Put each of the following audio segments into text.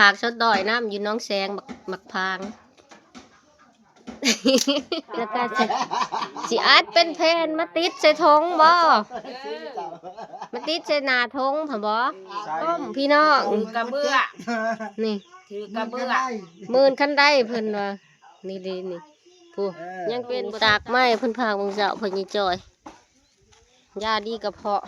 ากชดดอยน้ำอยู่น้องแสงหมักพางแล้วก็สิอัดเป็นแผ่นมาติดใส่ทงบ่มาติดใส่หน้าทงผ่าบ่ต้มพี่น้องกระเบื้อนี่ถือกระเบื้อมื่นคันได้เพิ่นว่านี่ดีนี่ผู้ยังเป็นตากไม้เพิ่นพากมึงเจ้าเพิ่นยี่จอยยาดีกระเพาะ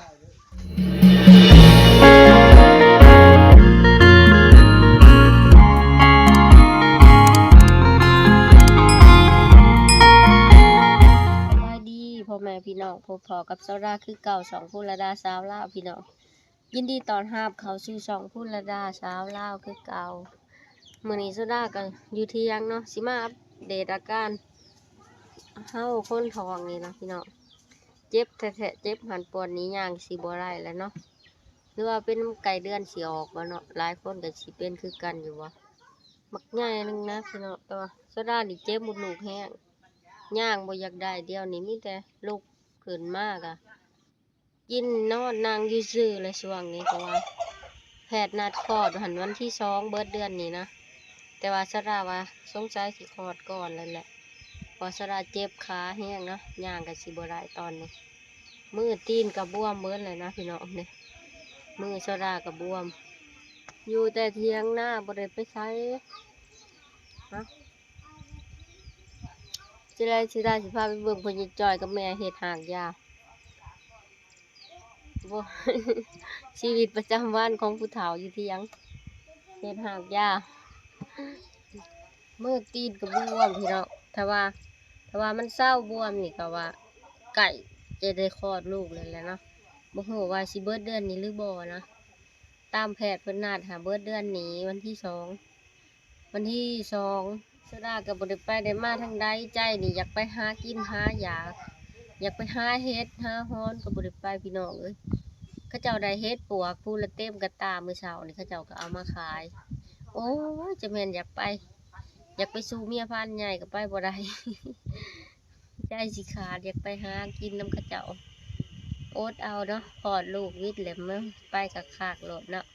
พ่อแม่พี่น้องพบพอกับโซดาคือเก่าสองพูนระดาสาวลาวพี่น้องยินดีตอนห้าบเขาชื่อสองพูนระดาสาวลาวคือเก่ามื้อนี้โซดากันอยู่ที่ยังเนาะสิมาอัปเดตอาการเฮาคนท้องนี่นะพี่น้องเจ็บแท้ๆเจ็บหันปวดนี้ย่างสิบ่ได้แล้วเนาะหรือว่าเป็นไก่เดือนสิออกบ่เนาะหลายคนก็สิเป็นคือกันอยู่ว่ามักง่ายนึงนะพี่น้องแต่ว่าโซดานี่เจ็บหมดลูกแห้งย่างบ่อยากได้เดียวนี้มีแต่ลูกขึ้นมากอ่ะกินนอนนางอยู่ซื่อเลยช่วงนี้เพราะว่าแพทย์นัดคลอดหันวันที่2เบิดเดือนนี้นะแต่ว่าสราว่าสงสัยสิคลอดก่อนเลยแหละพอสราเจ็บขาแห้งเนาะย่างกับสิบ่ได้ตอนนี้มือตีนกับบวมเบิดเลยนะพี่น้องเนี่ยมือสรากับบวมอยู่แต่เทียงหน้าบ่ได้ไปใช้นะสิได้สิพาไปเบิ่งเพิ่นยิจอยกับแม่เฮ็ดหากยาบ่ ชีวิตประจำวันของผู้เฒ่าอยู่ที่ยังเฮ็ดหากยามือตีนก็บวมพี่น้องถ้าว่ามันเศร้าบวมนี่ก็ว่าไก่จะได้คลอดลูกเลยแหละเนาะบ่ฮู้ว่าสิเบิดเดือนนี้หรือบ่นะตามแพทย์เพิ่นนัดหาเบิดเดือนนี้วันที่2สดากับบริไปได้มาทางใดใจนี่อยากไปหากินหาอยากไปหาเฮ็ดหาฮ้อนกับบริไปพี่น้องเอ้ยเขาเจ้าได้เฮ็ดปวกผู้ละเต็มกระตามื้อเช้านี่เขาเจ้าก็เอามาขายโอ้ยจะแม่นอยากไปสู่เมียพันใหญ่ก็ไปบ่ได้ ใจสิขาดอยากไปหากินน้ำเขาเจ้าโอ๊ตเอาเนาะพอดลูกวิทย์แหลมไปกับขากโหลดเนาะ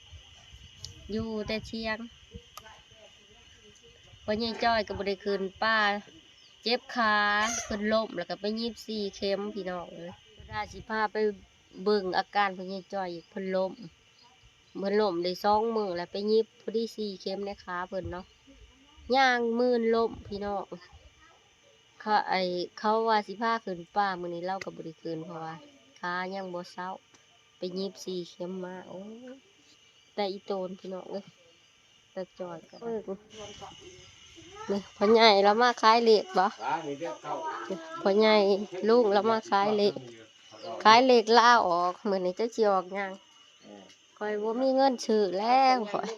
อยู่แต่เชียงวันนี้จ้อยกับบริคืนป้าเจ็บขาเพิ่นล้มแล้วก็ไป24 เข็มพี่น้องเลยได้สิพาไปเบิ่งอาการเพิ่นยังจ้อยอีกเพิ่นล้มได้2 มื้อแล้วไปพอดี4 เข็มในขาเพิ่นเนาะย่างมืนล้มพี่น้องเขาว่าสิพาขึ้นป้ามื้อนี้เล่ากับบริคืนเพราะว่าขายังบ่เซาไป24 เข็มมาโอ้แต่อีโตนพี่น้องเลยแต่จ้อยก็นี่พ่อใหญ่แล้วมาขายเหล็กบ่พ่อใหญ่ลุงแล้วมาขายเหล็กล่าออกเหมือนนี้จะออกยังคอยว่ามีเงินซื้อแล้วคอย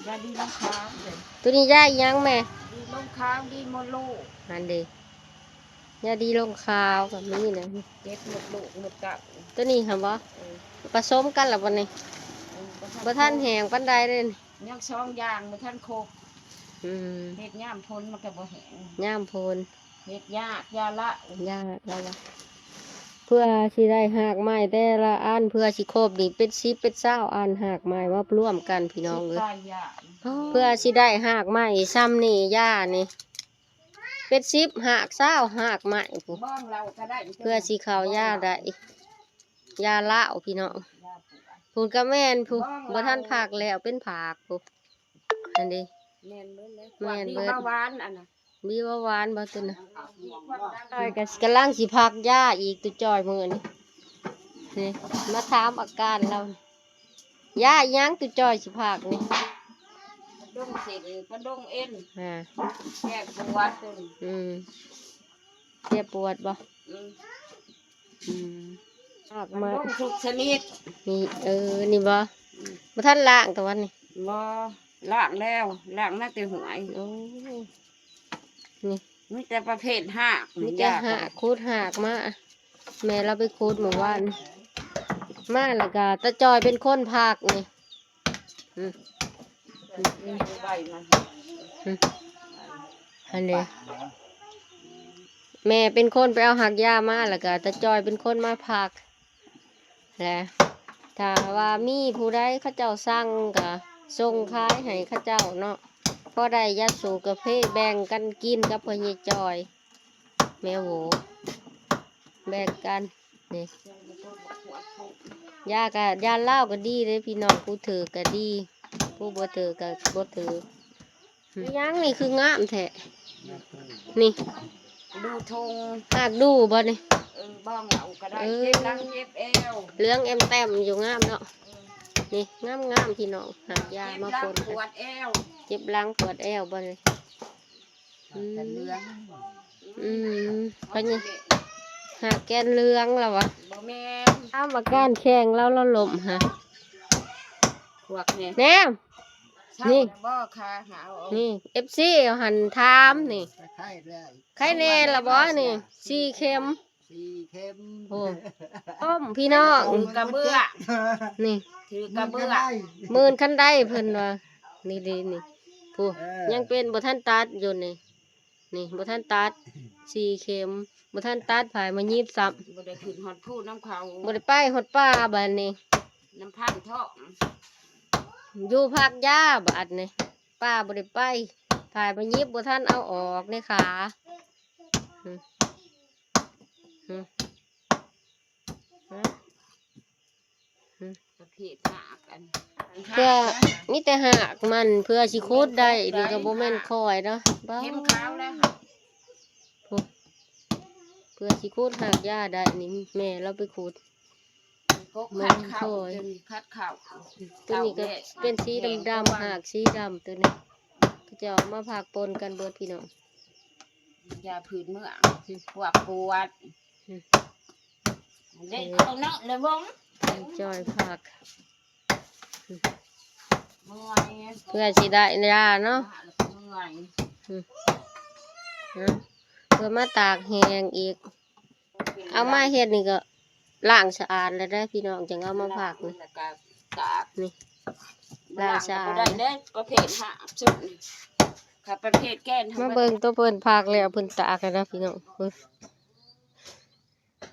ยาดีลงค้างตัวนี้ยายังแม่ดีลงค้างดีโมโลนั่นดียาดีลงขาวแบบนี้นะเจ็บหมดลูกหมดกับตัวนี้ค่ะบ่ผสมกันหรือวันนี้บ่ท่านแหงปันใดเลยยัง2 อย่างบ่ทันครบเฮ็ดย่ามพ้นมันก็บ่แห้งย่ามพ้นเฮ็ดยากยาละเพื่อสิได้หากไม้แต่ละอันเพื่อสิครบนี่เป็น10เป็น20อันหากไม้มาร่วมกันพี่น้องเลยเพื่อสิได้หากไม้ซ้ำนี่ย่านี่เป็น10หาก20หากไม้ผู้เพื่อสิเข้าย่าได้ยาละพี่น้องพูนกระแม่นผู้บ่ท่านผักแล้วเป็นผักผู้อันนี้แม่นเบิดหวานอันน่ะมีหวานบ่ตัวน่ะจอยก็กำลังสิพักยาอีกตัวจอยมื้อนี่มาถามอาการเรายายังตัวจอยสิพักนี่ดงเสร็จกระดงเอ็นแก้ปวดแก้ปวดบ่หักมาทุกชนิดนี่นี่บ่ท่านล้างตะวันนี่บ่ล้างแล้วล้างน่าจะหวยนี่มีแต่ประเภทหักมีแต่หักคูดหักมาแม่เราไปคูดเมื่อวานมาแล้วก็ตาจอยเป็นคนพากนี่อันนี้แม่เป็นคนไปเอาหักหญ้ามาแล้วก็ตาจอยเป็นคนมาพากแล้ว ถ้าว่ามีผู้ใดเขาเจ้าสั่งก็ส่งขายให้เขาเจ้าเนาะพอได้ยาสูบกาแฟแบ่งกันกินกับพ่อใหญ่จอยแม่โหแบ่งกันนี่ยาเหล้าก็ดีเลยพี่น้องผู้ถือก็ดีผู้บ่ถือก็บ่ถือยังนี่คืองามแท้นี่ ดูธง หากดูบ่นี่ บ้องเอาก็ได้เจ็บหลังเจ็บเอว เหลืองแอมแต้มอยู่งามเนาะนี่งามพี่น้องหากยา เจ็บ มา หลั ป ง น ปวดเอว เจ็บหลังปวดแอวบ่เลยเพราะนี่หากแกนเหลืองแล้ววะ บ่แม่น เอามาก้านแข่งแล้วหล่มฮะ พวกเนี่ย แนม นี่บ่คาหาเอา นี่ FC เอาหันถามนี่ ไข่เลย ใครแน่ละบ่นี่4 เข็ม สี่เข็ม โอ้ต้มพี่น้อง ถือกระเบื้อ นี่ ถือกระเบื้อ หมื่นคันได้เพิ่นว่านี่ดีนี่ผู้ยังเป็นบ่ทันตัดอยู่นี่นี่บ่ทันตัด4 เข็มบ่ทันตัดผายมายีบซ้ำ บ่ได้ขึ้นฮอดพูดน้ำเขา บ่ได้ไปฮอดป่าบัดนี้ น้ำพันท่อง อยู่ภาคยาบัดนี้ป้าบ่ได้ไปผายมายีบบ่ทันเอาออกในขาอืมอืมฮะ ประเภทหากอัน เพื่อมีแต่หากมันเพื่อสิขุดได้นี่ก็บ่แม่นค่อยเนาะบ้า เข้มขาวแล้วค่ะ เพื่อสิขุดหากยาได้นี่แม่เราไปขุด พวกคัดเข่าจนคัดเข่า ตัวนี้ก็เป็นสีดำๆหากสีดำตัวนี้ก็จะเอามาผักปนกันเบิดพี่น้อง ยาผืนเมื่อพวกปวดเด็กเอาเนาะเลยบ้ง จอยผัก เมื่อย เพื่อสิได้ยาเนาะ เมื่อย นะเพื่อมาตากแห้งอีก เอามาเฮ็ดนี่ก็ล้างสะอาดแล้วได้พี่น้องจังเอามาผักนี่ แล้วก็ตาก นี่ล้างสะอา ได้ ด เด้ประเภทหาสุดค่ะประเภทแก้น มาเบิ่งตัวเพิ่นผักแล้วเพิ่นตากกันนะพี่น้องเพิ่น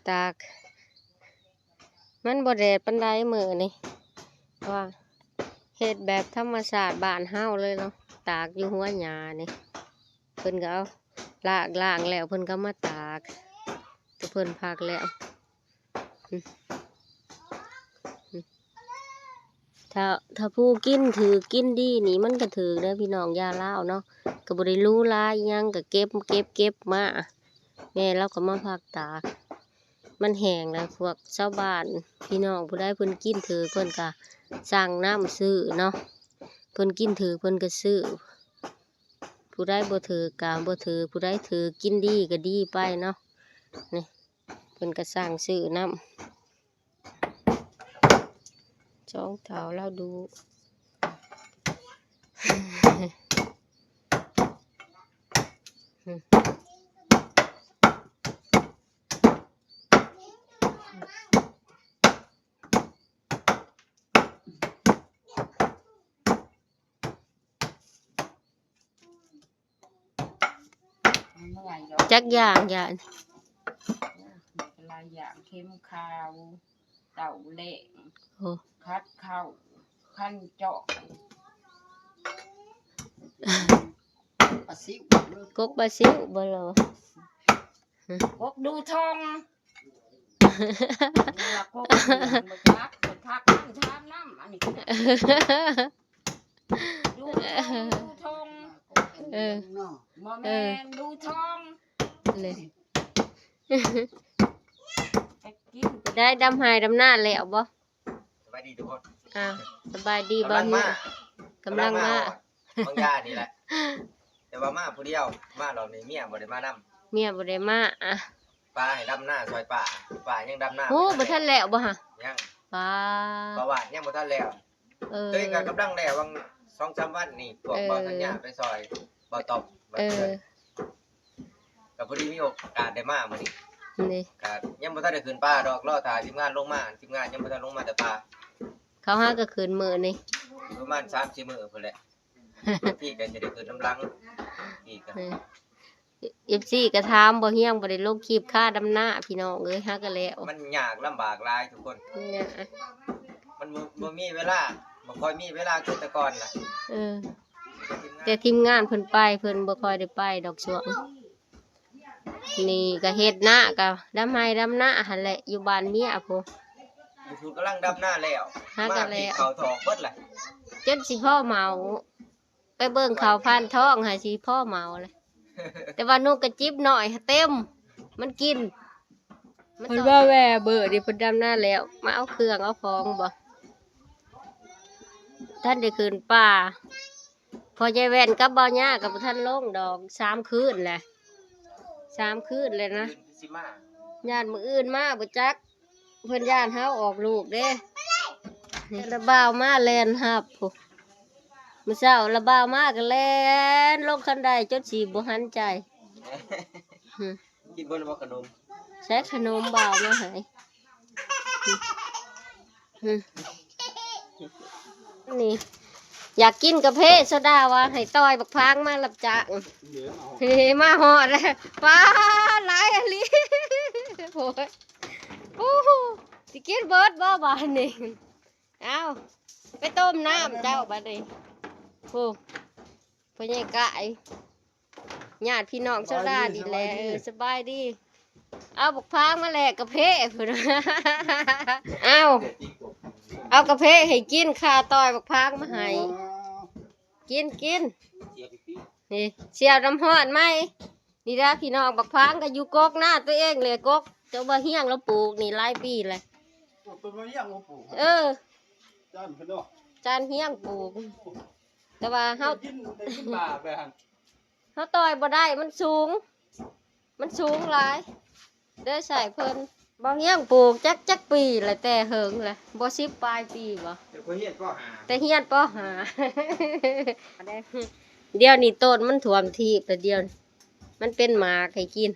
ตาก มันบ่แดดปานใดมื้อนี่ว่าเฮ็ดแบบธรรมชาติบ้านเฮาเลยเนาะตากอยู่หัวหญ้านี่เพิ่นก็เอาล้างแล้วเพิ่นก็มาตากตัวเพิ่นผักแล้วถ้าผู้กินถือกินดีนี่มันก็ถือเด้อพี่น้องยาลาวเนาะก็บ่ได้รู้หลายอิหยังก็เก็บมาแม่เราก็มาผักตากมันแห้งแล้วพวกชาวบ้านพี่น้องผู้ใดเพิ่นกินถือเพิ่นก็สั่งน้ำซื้อเนาะเพิ่นกินถือเพิ่นก็ซื้อผู้ใดบ่ถือก็บ่ถือผู้ใดถือกินดีก็ดีไปเนาะนี่เพิ่นก็สั่งซื้อน้ำจ้องเท้าเราดู เมื่อย จักอย่างอย่าง หลายอย่างเข้มขาวเต่าเละ โอ้ คัดเข้าขั้นเจาะ ปลาซิว กกบาซิลบ่เหรอ พวกดูทองนี่ล่ะพวกมันพักนั่นทามน้ำอันนี้ดูทอง เออ เนาะ มอแม่นดูทอง เลย ไปกิน ได้ดำหายดำหน้าแล้วบ่ สบายดีทุกคน อ่าสบายดี กำ บ้า ลั ง งมา กำลังมา บางยานี่แหละ แต่ว่ามาผู้เดียวมาเรานี่เมียบ่ได้มานำ เมียบ่ได้มาอ่ะ ป้าให้ดำหน้าซอยป้ายังดำหน้า โอ้บ่ทันแล้วบ่ฮะ ยัง ป้า บ่ว่ายังบ่ทันแล้ว เออ ตัวเองก็กำลังแล้ววัง 2-3 วันนี่พวกบ่ทันยาไปซอยบ่ตอบบ่ เอ เทื่ อ ก็พอดีมีโอกาสได้มามื้อนี้ นี่ ก็ยังบ่ทันได้ขึ้นป้าดอกรอถ่ายทีมงานลงมาทีมงานยังบ่ทันลงมาแต่ป้า เขาหาก็คืนมื้อนี่ อีกประมาณ 3-4 มื้อพุ่นแหละที่ก็จะได้ขึ้นน้ำลังอีกก็ FC ก็ถามบ่เฮียงบ่ได้ลงคลิปค่าดำหน้าพี่น้องเอ้ยหาก็แล้ว มันยากลำบากหลายทุกคน เนี่ย ม มันบ่มีเวลาบ่ค่อยมีเวลาคือแต่ก่อนล่ะ เออแต่ทีมงานเพิ่นไปเพิ่นบ่ค่อยได้ไปดอกช่วงนี่ก็เฮ็ดนาก็ดำไห้ดำนาหั่นแหละอยู่บ้านเมียพุ อยู่ทุกกำลังดำหน้าแล้ว หากันแล้ว มาเขาทองเบิดแหละ จนสิพ่อเมาไปเบิ่งเขาวพันท้องให้สิพ่อเมาเลย แต่ว่านุกกระจิบหน่อยเต็ม มันกินมันว่าแหวเบื่อดิเพิ่นดำหน้าแล้ว มาเอาเครื่องเอาของบ่ท่านได้คืนป่าพอยายแว่นกับบ่ย่ากับท่านลงดอก3 คืนแหละ3 คืนเลยนะ สิมา ญาติมื้ออื่นมาบ่จักเพิ่นญาติเฮาออกลูกเด้นี่ระบ่าวมาแล่นฮับพุมื้อเช้าระบ่าวมาก็แล่นลงคันไดจนสิบ่หันใจ กินบ่บ่ขนม ใช้ขนมบ่าวมาให้นี่อยากกินกาแฟโซดาว่าให้ต้อยบักพางมารับจ้างเฮ้มาหอดเลยป้าหลายอะลิโอ้ยโอ้โหสิกินเบิร์ดบ่บานนี่เอาไปต้มน้ำเจ้าบัดนี้โอ้พ่อใหญ่กายญาติพี่น้องโซดาดีแลสบายดีเอาบักพางมาแลกกาแฟพุ่นเอากาแฟให้กินข้าต้อยบักพางมาให้กินนี่เสียบน้ำฮอดไหมนี่นะพี่น้องบักพางก็อยู่กกหน้าตัวเองเลยกกเจ้าบ่เฮียงแล้วปลูกนี่หลายปีเลย ต้นมะเยี่ยงมาปลูก เออ จานขึ้นดอก จานเฮียงปลูกแต่ว่าเฮา กินได้กินบาไปหั่น เฮาต้อยบ่ได้มันสูงหลายเด้อใส่เพิ่นบ่เฮียงปลูกจักปีแหละแต่เหิงแหละบ่10 ปลายปีบ่ เดี๋ยวพ่อเฮ็ดก็หา แต่เฮียนปอหา เดี๋ยวนี้ต้นมันท่วมทีบแต่เดียวนี้มันเป็นหมากให้กิน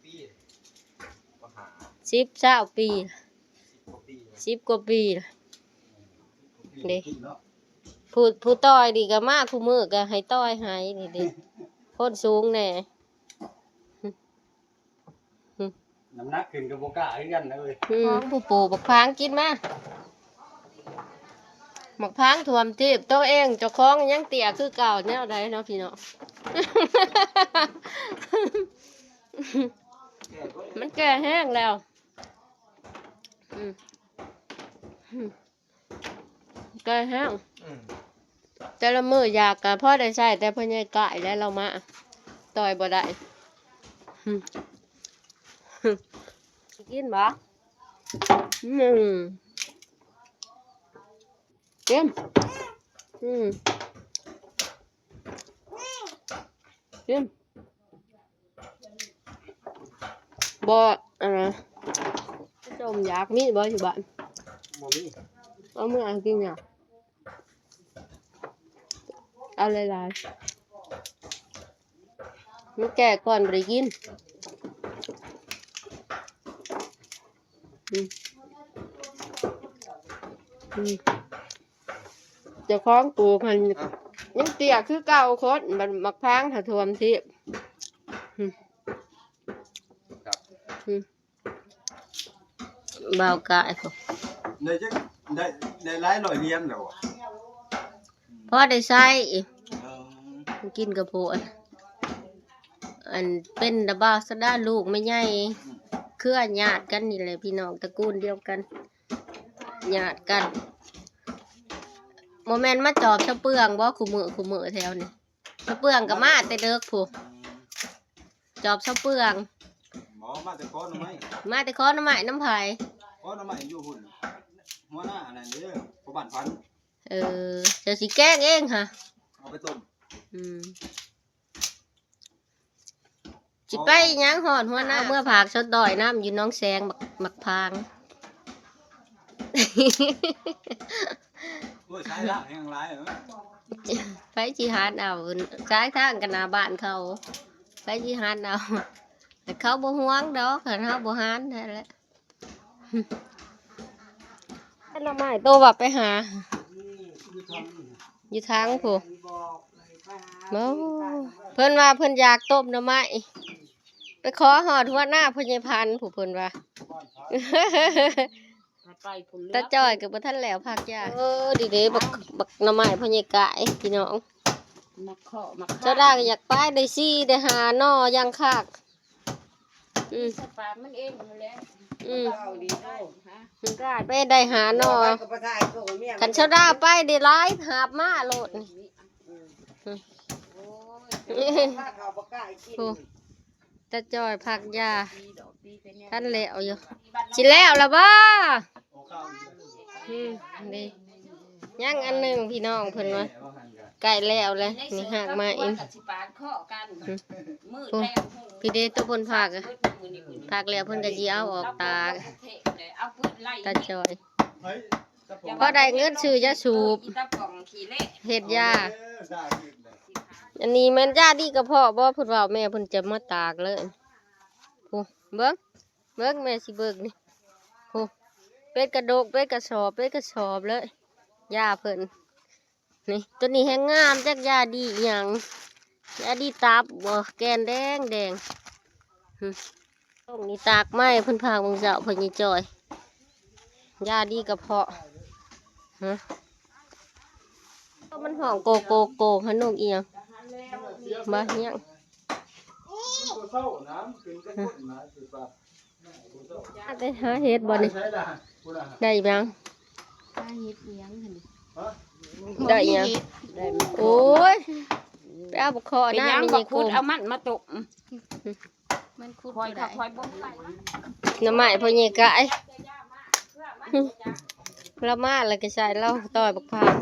ปีก็หา 10 20 ปี กว่าปี 10 กว่าปีนี่ผู้ต้อยดีก็มาผู้มือก็ให้ต้อยให้นี่เด้คนสูงแน่ น้ำหนักขึ้นกับโบกล้าคือกันนะเอ้ย ผู้ปลูกบักพร้างกินมาบักพร้างท่วมทีบตัวเองเจ้าของยังเตี้ยคือเก่าแนวใดเนาะพี่เนาะ มันแก่แห้งแล้วแก่แห้งแต่ละมืออยากกับพ่อได้ใช้แต่พ่อใหญ่กายแล้วเรามาต่อยบ่ได้กินบ่กินกินบ่จมอยากมีบ่อยู่บ้าน บ่มี เอามืออ่านกินเนี่ยเอาหลายๆมันแก่ก่อนบ่ได้กินเจ้าของปลูกมันยังเตี้ยคือเก่าโคตรมันมักพร้างถ้าท่วมทีเบากายพอ ได้จักได้หลายร้อยเหรียญแล้วอะ พอได้ใช้กินกระโพดอันเป็นระบาสดาลูกไม่ใหญ่เครือญาติกันนี่แหละพี่น้องตระกูลเดียวกันญาติกันโมเมนต์มาจอบชะเปืองบ่ขู่มือแถวนี่ชะเปืองกับมาแต่เด็กผู้จอบชะเปือง หมอมาแต่ขอหน่อไม้ มาแต่ขอน้ำไม้น้ำไผ่ ขอหน่อไม้อยู่หุ่นหัวหน้าอันนั้นเด้อพ่อบ้านพัน เดี๋ยวสิแกล้งเองค่ะ เอาไปต้ม สิไปหยังหอดหัวหน้าเมื่อผากสดดอยน้ำอยู่น้องแสงมักพาง โอ้ยใช้ล่างแห้งหลายเหรอ ไปจีฮานเอาซ้ายทางกันหน้าบ้านเขาไปจีฮานเอาแต่เขาบ่ห่วงดอกเขาบ่ฮานนั่นแหละละไม้โตว่าไปหาอยู่ทางผู้เพิ่นว่าเพิ่นอยากต้มหน่อไม้ไปขอหอดหัวหน้าพญพันธ์ผู้เพิ่นว่า ไปผุน ตาจ้อยก็บ่ทันแล้วพักยาดีเด้บักหน่อไม้พ่อใหญ่กายพี่น้อง มาเคาะมา เจ้าได้ก็อยากไปได้ซี่ได้หาหน่อยังคัก สปามันเองมาแล้ว เอาดีโต ฮะ ได้ไปได้หาหน่อคันเจ้าได้ไปได้หลายหาบมาโลดนี่ โอ้ย ถ้าเขาบ่กล้ากิน โอ้ตาจ้อยพักยา ดีดอกดีเป็นเนี่ย ท่านแล้วอยู่สิแล้วล่ะบ่ โอ้ข้าว นี่ยังอันหนึงพี่น้องเพิ่นว่าใกล้แล้วเลยนี่หากมาเอง กับสิปานเคาะกันมืด โอ้ แล้ว พี่เดตัวเพิ่นพักอะพักแล้วเพิ่นก็สิเอาออกตาก เอาปืนไล่ ตาจ้อย เฮ้ยตะปง พอได้เงินซื้อยาสูบ ตะป่องขี้เละ เฮ็ดยา ได้กินเลย อันนี้แม่นยาดีกระเพาะบ่เพิ่นว่าแม่เพิ่นจะมาตากเลยโอ้เบิ่งแม่สิเบิ่งนี่โอ้เป็ดกระดกเป็ดกระสอบเป็ดกระสอบเลยยาเพิ่นนี่ตัวนี้แฮงงามจักยาดีอิหยังยาดีตับบ่แกนแดงตรงนี้ตากไม้เพิ่นพากมึงเจ้าเพิ่นนี่จอยยาดีกระเพาะฮะมันห้องโกโกโกหนกอีหยังมาเฮียง ตัวเศร้าน้ำกินจะคนนะคือปลา ได้หาเห็ดบ่นี่ ใช้ได้พูดนะ ได้ยัง ได้เฮ็ดเลี้ยงหั่น ฮะ ได้ยัง ได้ โอ้ยไปเอาบุคอ เป็น หน้า ยัง มี บ่ ไง คุ คุ ด ณ เอามันมาตก มันคุด คอย ได้ คอยบ่ไป น้ำไม้พอเยกายละมาแล้วก็ใส่เหล้าต่อยบักพร้าว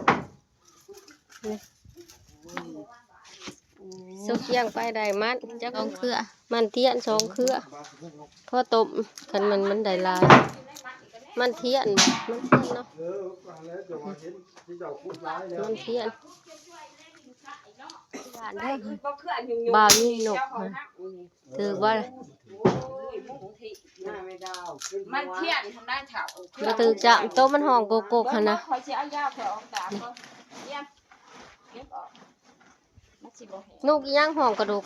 นี่สุกเคียงไปได้มันจักเครือมันเทียน2 เครือพอต้มคันมันได้หลายมันเทียนเนาะ แล้วจะมาเห็นที่เจ้าพูดร้ายแล้ว มันเทียนหวานเด้อ บ่คืออันยุ่ง บ่าวนี่นกถือว่า หน้าไม่ดาวมันเทียนทางด้านเฉา บ่ถือจะโตะมันห้องโกโก้หั่นนะ คอยสิเอายาแถวออกตาก็เยี่ยมเก็บออกมันสิบ่แห้ง นกอีหยังห้องกระโดก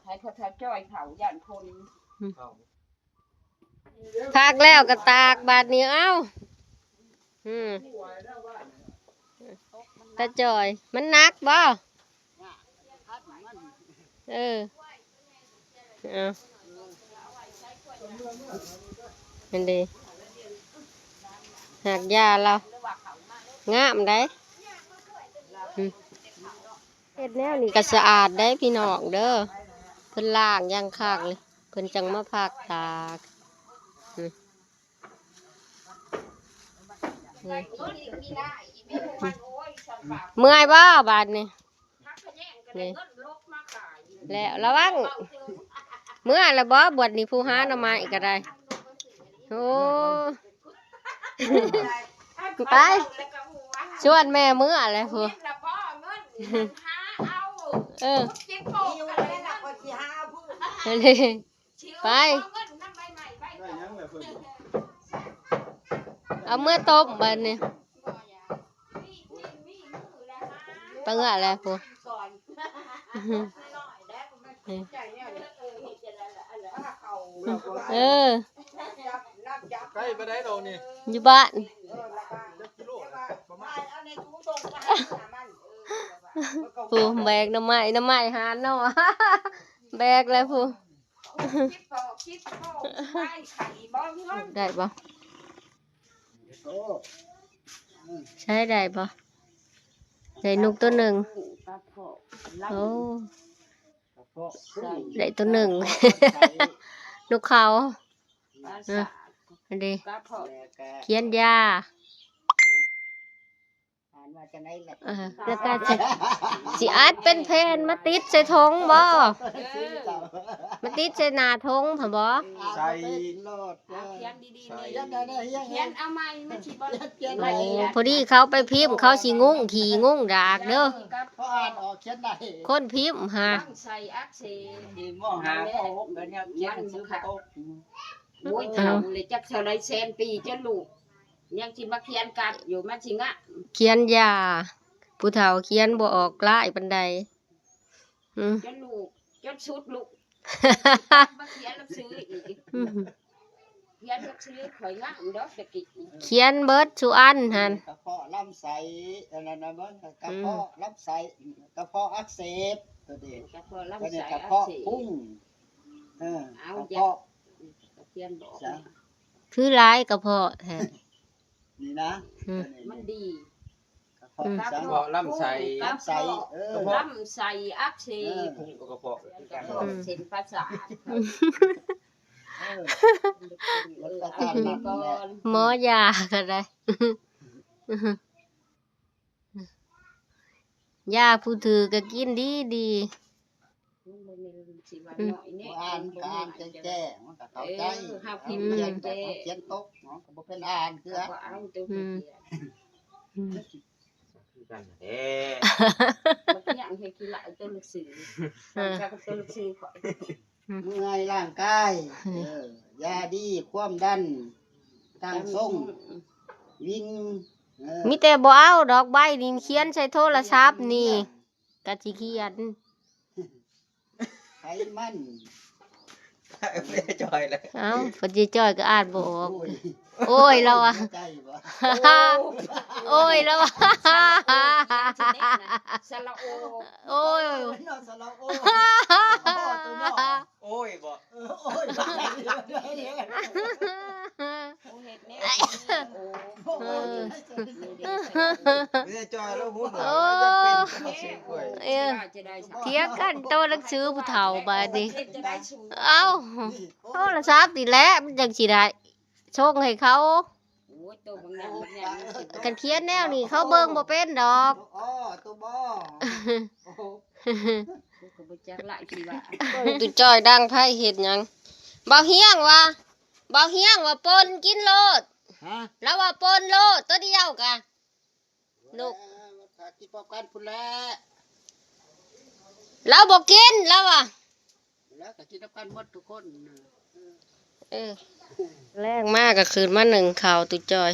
ให้เขาแถวจ้อยเขาย่านคน พากแล้วก็ตากบาดนี้เอ้าตาจอยมันหนักบ่เอาเป็นดีหากยาเรางามได้เฮ็ดแนวนี้ก็สะอาดได้พี่น้องเด้อเพิ่นล้างอย่างคักเลยเพิ่นจังมาพากตากเมื่อยบ่บาดนี่นี่แล้วระวังเมื่อแล้วบ่บวชนี่ผู้หาหน่อไม้ก็ได้โอ้ไปชวนแม่เมื่ออะไรพูเลยไป ได้ยังเลยเพิ่น เอาเมื่อต้มบันนี่ไปเมื่ออะไรพูใกล้ไปได้ดอกนี่ อยู่บ้าน กิโลประมาณ ผู้แบกน้ำไม้หาเนาะ แบกเลยผู้ได้ปะใช้ได้ปะได้นกตัวหนึ่งโอ้ได้ตัวหนึ่ง นกเขาอันนี้เขียนยาแล้วก็สิอัดเป็นเพนมาติดใส่ทงบ่มาติดใส่หน้าทงผ่ะบ่ ใส่โลด เขียนดีๆนี่เขียนเอาไม้มันสิบ่เขียน โอ้พอดีเขาไปพิมพ์เขาสิงุ้งขี่งุ้งดากเด้อ เพราะอ่านออกเขียนได้ คนพิมพ์ฮะ ต้องใส่อักเสบ ดีหม้อหาพ่อผมกันเนี่ยยังซื้อข้าว โอ้ยเฒ่าเลยจักเท่าไรแสนปีจะลูกยังสิมาเขียนกัดอยู่มันสิงะ เขียนยาผู้เฒ่าเขียนบ่ออกลายปานใด จนลูกจนสุดลูกมาเขียนหนังสืออีก ขียนชื่อข่อยงามดอกตะกี้ เขียนเบิดสุอันหั่น กระเพาะลำไส้อันนั้นนะมันกระเพาะลำไส้กระเพาะอักเสบตัวเด็ก กระเพาะ ตัว ลำ นี้ ไส้ กระ อัก เพาะ เสบ พุ่งก เอา ระ อย่า เพาะ เขียนบอก คือหลายกระเพาะแท้ นี่นะ มันดี กระเพาะ กระ สัง เพาะลำไส้ลำไส้อักเสบ พุ่งกระเพาะ กระเพาะเส้นประสาท มันกระทานหนัก ก่อ แน่ น หมอยาก็ได้ ยาผู้ถือก็กินดีดี อ่านก็อ่านแจ้งมันก็เข้าใจเขียนตกเนาะก็บ่เป็นอ่านคือ เอาตัวเขียน คือกันเด้ มันเขียนให้กี่หลายตัวหนังสือสำคัญตัวหนังสือข่อย เมื่อยร่างกายยาดีความดันตั้งทรงวิ่ง มีแต่บ่เอาดอกใบนี่เขียนใส่โทรศัพท์นี่ก็สิเขียน ไขมัน ไม่ได้จอยเลย เอ้าพอดีจ้อยก็อ่านบ่ออก โอ้ย โอ้ยแล้วอ่ะ ใจบ่ โอ้ยแล้วอ่ะ สระโอ โอ้ย นอสละโอ้ตัวย่อ โอ้ยบ่ โอ้ย โอเฮ็ดแน่โอ ไม่ได้จอยแล้วหูหนว โอ้ กจะเป็นมาซื้อกล้วย เอ้ย จะได้ เถียงกันโตหนังสือผู้เฒ่าบาดนี้ จะได้สูง เอ้าโทรศัพท์นี่แหละมันจังสิได้โชคให้เขา โอ้ยตัวบางอย่างบางอย่าง กันเขียนแนวนี่เขาเบิ่งบ่เป็นดอก อ๋อตัวบ่โอ้โห ก็บ่จักหลายที่ว่า ตุจ้อยดังไผเฮ็ดหยังบ่เฮียงว่าปนกินโลด ฮะ แล้วว่าปนโลดตัวเดียวกะ ลูก กินพร้อมกันพุ่นแล้ว เราบ่กินแล้วว่ะ แล้วก็กินน้ำกันหมดทุกคน แรงมากก็คืนมาหนึ่งข่าวตุจอย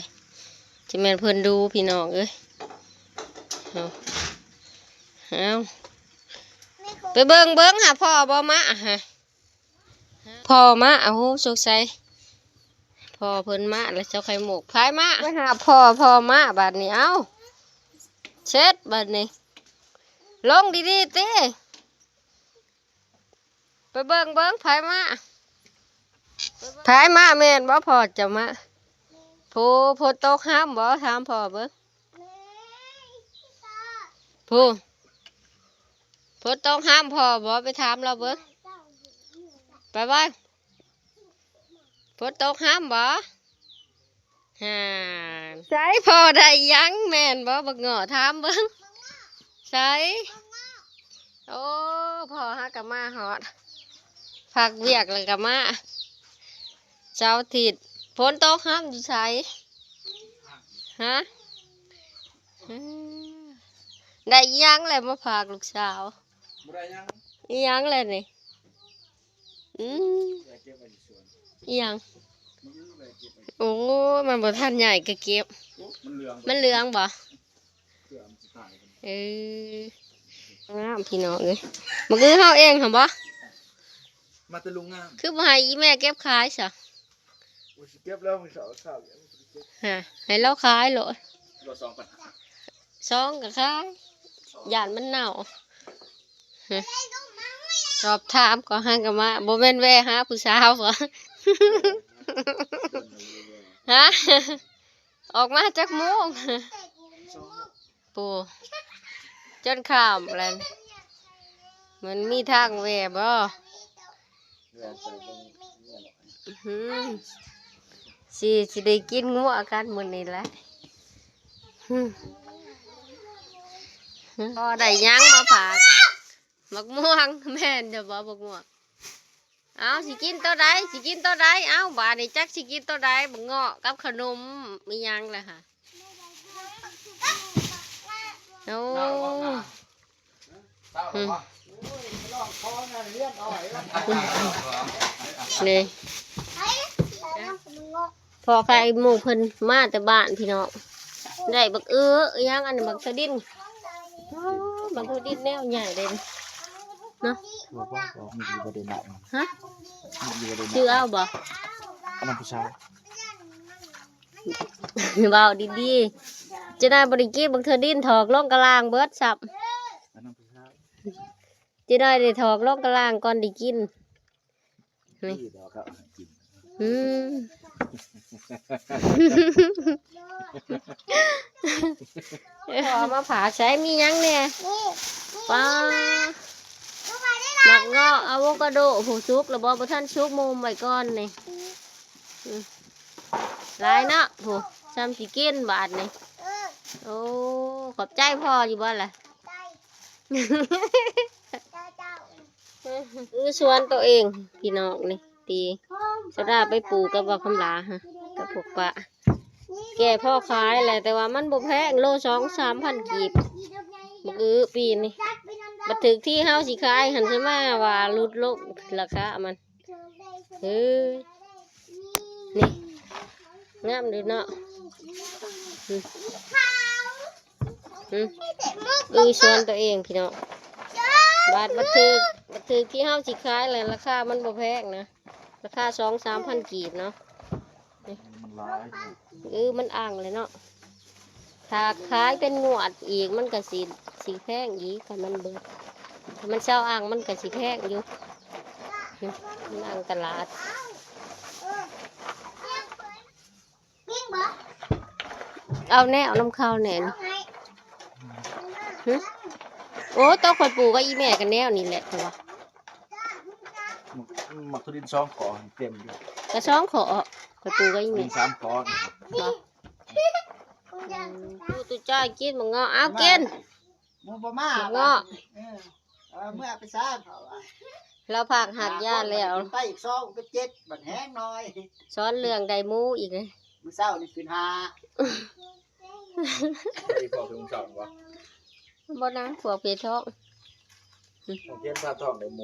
ที่แม่นเพิ่นดูพี่น้องเอ้ยเอาไปเบิ่งหาพ่อบ่มาฮะพ่อมาโอ้โหสงสัยพ่อเพิ่นมาแล้วเจ้าไข่หมกพายมาไปหาพ่อมาบัดนี้เอ้าเช็ดบัดนี้ลงดีๆติไปเบิ่งพายมาแม่นบ่พ่อจะมาผู้ตกห้ามบ่ถามพ่อเบิ่งผู้ตกห้ามพ่อบ่ไปถามเราเบิ่งไปบ่ผู้ตกห้ามบ่ฮ่าใส่พ่อได้ยังแม่นบ่บักเงาะถามเบิ่งใส่โอ้พ่อหากะมาฮอดพักเวียกแล้วกะมาเจ้าทิดฝนตกห้ามอยู่ไสฮะได้อิหยังแหละมาฝากลูกสาว บ่ได้ยัง อิหยังแหละนี่อิหยังโอ้มันบ่ทันใหญ่ก็เก็บมันเหลืองบ่งามพี่น้องเอ้ยมันคือเฮาเองหั่นบ่ มาตะลุงงาม คือบ่ให้อีแม่เก็บขายซะ บ่สิเก็บแล้วมื้อเช้าข้าว ฮะให้เราขายโลด โล2,000 ซองก็ขายย่านมันเน่าฮะสอบถามก็หันก็มาบ่แม่นแว่หาผู้สาวบ่ ฮะออกมาจากโมงปูจนข้ามแล้วมันมีทางแหวบ่สิได้กินงัวกันมื้อนี้แหละพอได้หยังมาฝากบักม่วงแม่นจะบ่บักม่วงเอาสิกินตัวใดเอาบาดนี้จักสิกินตัวใดบักเงาะกับขนมมีหยังแหละค่ะโอ้นี่พอใครหมู่เพิ่นมาแต่บ้านพี่น้องได้บักอิหยังอันนี้บักสะดิ้นบักสะดิ้นแนวใหญ่เลยเนาะฮะชื่อเอาบ่ อันนั้นผู้ชาย เบาดีๆจะได้บริกีบางเธอดินถอกลงกลางเบิดสับ อันนั้นผู้ชาย จะได้ถอกลงกลางก่อนได้กินนี่ ที่เดี๋ยวครับกิน อืม พอมาผ่าใช้มีหยังเนี่ยปลาหมักเงาะอะโวคาโดผู้ซุกระบอบท่านซุกมุมไว้ก่อนนี่หลายเนาะผู้ซ้ำสิกินบาทนี่โอ้ขอบใจพ่ออยู่บ้านล่ะสวนตัวเองพี่น้องนี่ตีสะดาไปปลูกกับว่าคำลาฮะกับพวกปะแก่พ่อขายแหละแต่ว่ามันบ่แพงโล2-3 พันกีบบักปีนี่บัดถึกที่เฮาสิขายหันใช่ไหมว่าลดลงราคามันนี่งามดีเนาะสวนตัวเองพี่น้องบาทบัดถึกที่เฮาสิขายแหละราคามันบ่แพงนะราคา2-3 พันกีบเนาะ มันร้าย มันอ่างเลยเนาะถ้าขายเป็นงวดอีกมันก็สีแพงอีกถ้ามันเบิดถ้ามันเช่าอ่างมันก็สีแพงอยู่มันอ่างตลาดเอาแน่เอาน้ำข้าวแน่นโอ้ต้องคอยปลูกก็อีแม่กันแนวนี่แหละแต่ว่า มักทุดินช่องขอเต็มอยู่ กระช่องขอคอยปลูกก็อี มี แม่ 3ขอ ดูตัวจ้อยกินมังเงาะเอากิน หมูบ่มา มังเงาะ เมื่อไปซ่าเขา เราผักหักหญ้าแล้ว ไปอีก2ก็7บัดแห้งหน่อย สอนเรื่องไดหมูอีกเลย มื้อเช้านี่ขึ้น5 ที่พอถึงช่องวะ บ่นะพวกเพท้อง ผมเพี้ยนผ้าทองในโม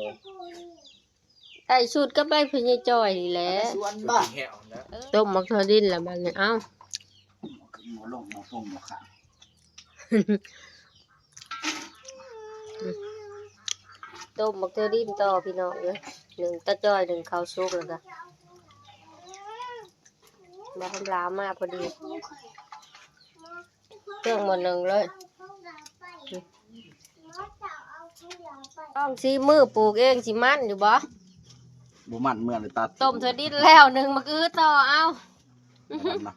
ไอ้ชุดก็ไปพญจอยนี่แหละ สวน คือ บ่ แหวนะ ต้มมักทอดินละบัดนี้เอ้า หมูลงหมูฟงหมูขา ต้มมักทอดินต่อพี่น้องเอ้ยหนึ่งตะจอยหนึ่งข้าวสุกแล้วก็มาทำลามาพอดีเครื่องหมดหนึ่งเลยต้องซีมือปลูกเองสิมันอยู่บ่ บ่มันเมื่อเลยตัด ต้มทอดินแล้วหนึ่งมักต่อเอา มันนะ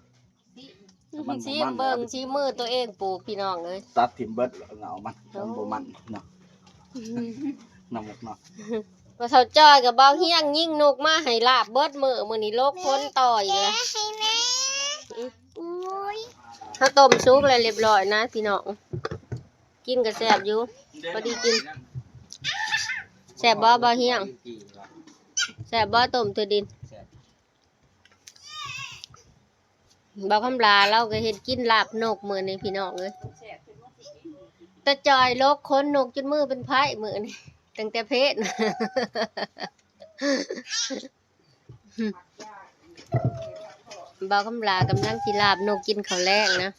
ซีเบิ่งซีมือตัวเองปลูกพี่น้องเลย ตัดถิ่มเบิดแล้วเหงามันบ่มันเนาะน้ำหมกเนาะ มาเท่าจ้อยกับเบาเฮียงยิ่งนกมาให้ลาบเบิดมือมื้อนี้โลกพ้นต่ออีกแล้วถ้าต้มซุปอะไรเรียบร้อยนะพี่น้องกินก็แซ่บอยู่พอดีกินแซ่บบ่เบาเฮียงแซ่บบ่ต้มตัวดินเบาคำลาเราก็เฮ็ดกินลาบนกมื้อนี้พี่น้องเอ้ยตะจอยโลกคนนกจนมือเป็นไผมื้อนี้ตั้งแต่เพศ บ่าวคำลากำลังสิลาบนกกินข้าวแรงนะ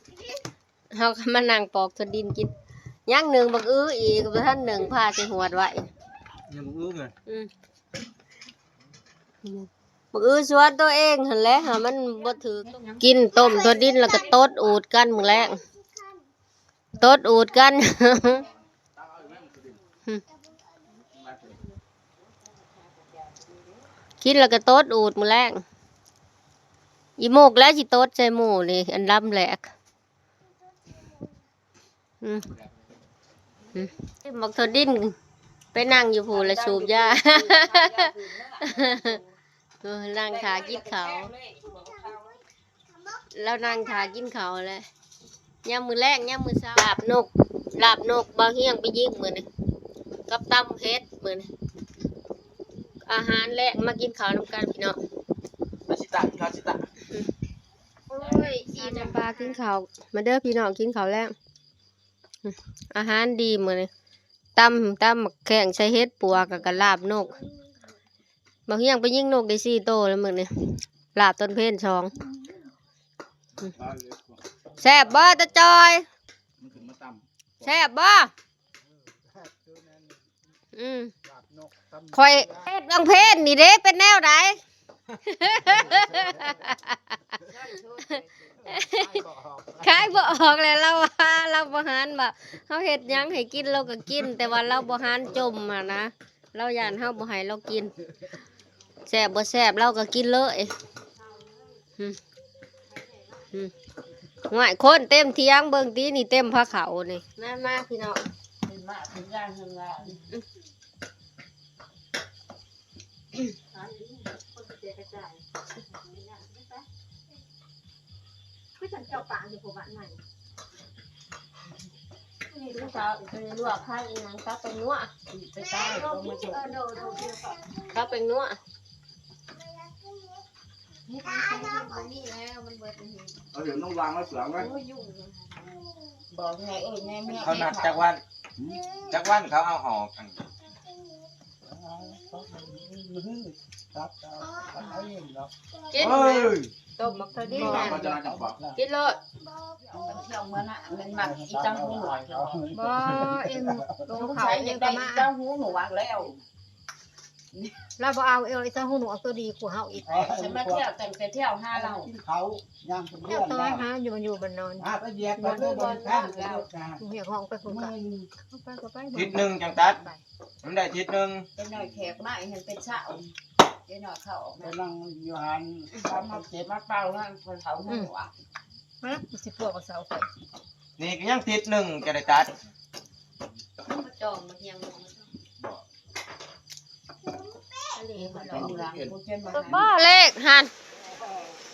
เฮาก็มานั่งปอกถั่วดินกินย่างหนึ่งบักอีกบ่ทันหนึ่งพาใส่หัวไว้ ยังบ่อื้อไง บักสวนตัวเองหั่นแหละหามันบ่ถือกินต้มถั่วดินแล้วก็ตดอูดกันมื้อแลงตดอูดกัน กินแล้วก็ตดอูดมื้อแลงอีโมกแล้วสิตดใส่หมูนี่อันลำแหลกบักทอดินไปนั่งอยู่ผู้ละสูบยา นั่งทากินเขาวแล้วนั่งทากินเขาวแล้วย่ำมือแรกย่ำมือเช้าลาบนกบางเฮียงไปยิงมือนี่กับตำเฮ็ดมือนี่อาหารแรกมากินข้าวน้ำกันพี่น้อง ชิตะ โอ้ยอีน้ำปลากินข้าวมาเด้อพี่น้องกินข้าวแล้วอาหารดีมื้อนี้ตำหมักแข้งใส่เฮ็ดปัวกับกะลาบนกบางเฮียงไปยิงนกได้4 โตแล้วมื้อนี้ลาบต้นเพน2แซ่บบ่ตะจอยแซ่บบ่ข่อยเฮ็ดบางเพนนี่เด้เป็นแนวใด ขายบ่ออกเลยเราว่าเราบ่หันบ่เฮาเฮ็ดหยังให้กินเราก็กิน แต่ว่าเราบ่หันจมอ่ะนะเราย่านเฮาบ่ให้เรากินแซ่บบ่แซ่บเราก็กินเลยง่ายคนเต็มเที่ยงเบิ่งตีนี่เต็มพระเขานี่มาพี่น้อง เป็นมาถึงย่างถึงงาน คือฉันเจ้าปางอยู่ผู้บ้านใหม่นี่ลูกสาวเป็นลวกไข่อีหยังตักเป็นนัว ไปใต้ลงมาจบ ตักเป็นนัว เอาเดี๋ยวต้องวางไว้เสือไว้ บอกไงแม่แม่ เขานัดจักวันเขาเอาออกกัน กิน เฮ้ย ต้มมักเท่าดี บอก นะ เขาจะน่าจะบอก กินเลย เที่ยวเมื่อน่ะมันหมักอีจังหูหนวด บ่เอ็มลง ลูก เขา ชาย เอ ยัง ง ได้ ก็มา จังหูหนวดแล้ว เราบ่เอาเอลไอ้เจ้าหูหนูเอาตัวดีกว่าเฮาอีก ฉันมาเที่ยวแต่งแต่เที่ยว5เรา เขาย่างเป็น เจ้า เพื่อน ตัว แล้ว หาอยู่มันอยู่บนนอน ไปเหยียบกันบนข้างแล้ว เหียกห้องไปพุ่นกันไปก็ไป ทิศหนึ่งจังตัดมันได้ทิศหนึ่ง เป็นหน่อยแขกมาเห็นเป็นเช้าเป็นหน่อยเข้าออก ไป มา นั่งอยู่หัน เขามาเก็บมาเป่านั่นคนเขาหัว มาสิปวกกับเสาไฟ นี่ก็ยังทิศหนึ่งจะได้ตัด มาจองมันยังบ่อันนี้บ่ด เป็ อน ก หลังผู้เช่นมา บ่เลขหัน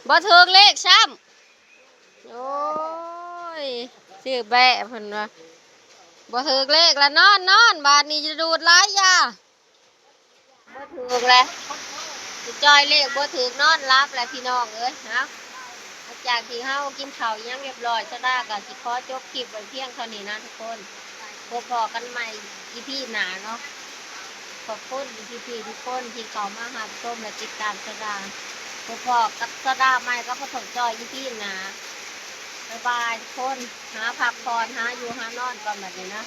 บ่ถึงเลขซ้ำโอ้ยชื่อแบะเพิ่นว่าบ่ถึงเลขละนอนบาดนี้จะดูดหลายยาบ่ถึงแล้วสิจอยเลขบ่ถึงนอนรับแล้วพี่น้องเอ้ยฮะหลังจากที่เฮากินข้าวยังเรียบร้อยซะได้ก็สิขอจบคลิปไว้เพียงเท่านี้นะทุกคนพบกันใหม่ EP หน้าเนาะขอบคุณพี่ๆทุกคนที่เข้ามารับชมและติดตามสดาพบกับสดาใหม่ก็พอถึงจอย EP หน้าบ๊ายบายทุกคนหาพักผ่อนหาอยู่หานอนก่อนแบบนี้นะ